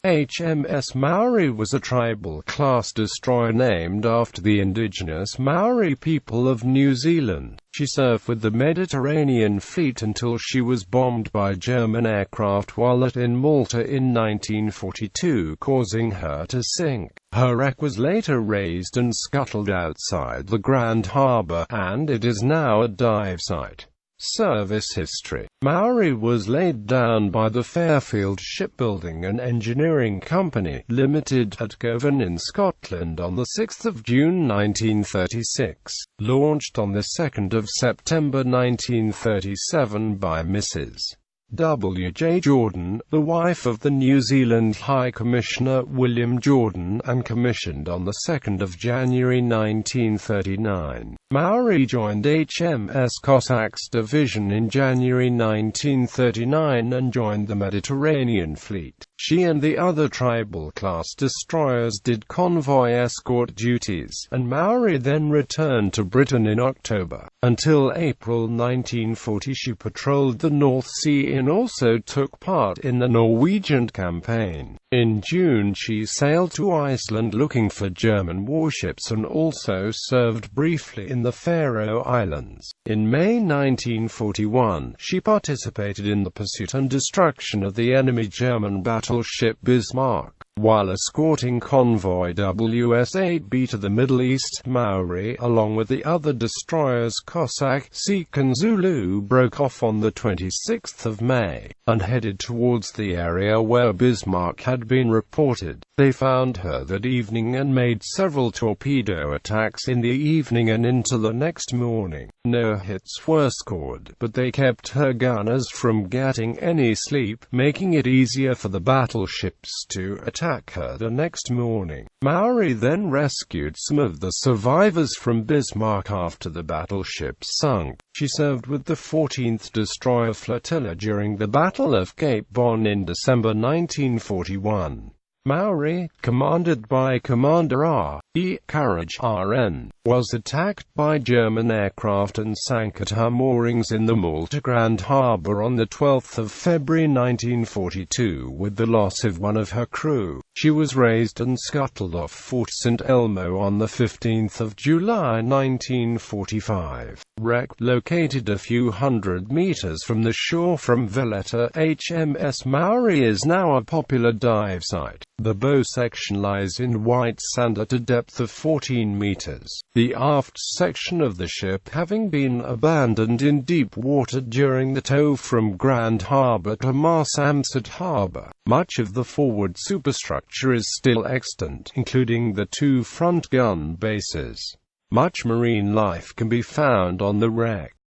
HMS Maori was a tribal-class destroyer named after the indigenous Maori people of New Zealand. She served with the Mediterranean Fleet until she was bombed by German aircraft while in Malta in 1942, causing her to sink. Her wreck was later raised and scuttled outside the Grand Harbour, and it is now a dive site. Service history. Maori was laid down by the Fairfield Shipbuilding and Engineering Company, Limited, at Govan in Scotland on 6 June 1936. Launched on 2 September 1937 by Mrs. W.J. Jordan, the wife of the New Zealand High Commissioner William Jordan, and commissioned on 2 January 1939. Maori joined HMS Cossack's division in January 1939 and joined the Mediterranean Fleet. She and the other tribal-class destroyers did convoy escort duties, and Maori then returned to Britain in October. Until April 1940 she patrolled the North Sea and also took part in the Norwegian campaign. In June she sailed to Iceland looking for German warships and also served briefly in the Faroe Islands. In May 1941, she participated in the pursuit and destruction of the enemy German battleship Bismarck. While escorting convoy WS-8B to the Middle East, Maori, along with the other destroyers Cossack, Sikh and Zulu, broke off on 26 May, and headed towards the area where Bismarck had been reported. They found her that evening and made several torpedo attacks in the evening and into the next morning. No hits were scored, but they kept her gunners from getting any sleep, making it easier for the battleships to attack her the next morning. Maori then rescued some of the survivors from Bismarck after the battleship sunk. She served with the 14th Destroyer Flotilla during the Battle of Cape Bon in December 1941. Maori, commanded by Commander R. E. Courage, RN, was attacked by German aircraft and sank at her moorings in the Malta Grand Harbour on 12 February 1942 with the loss of one of her crew. She was raised and scuttled off Fort St. Elmo on 15 July 1945. Wreck, located a few hundred meters from the shore from Valletta, HMS Maori is now a popular dive site. The bow section lies in white sand at a depth of 14 meters. The aft section of the ship having been abandoned in deep water during the tow from Grand Harbour to Marsamxett Harbour. Much of the forward superstructure is still extant, including the two front gun bases. Much marine life can be found on the wreck.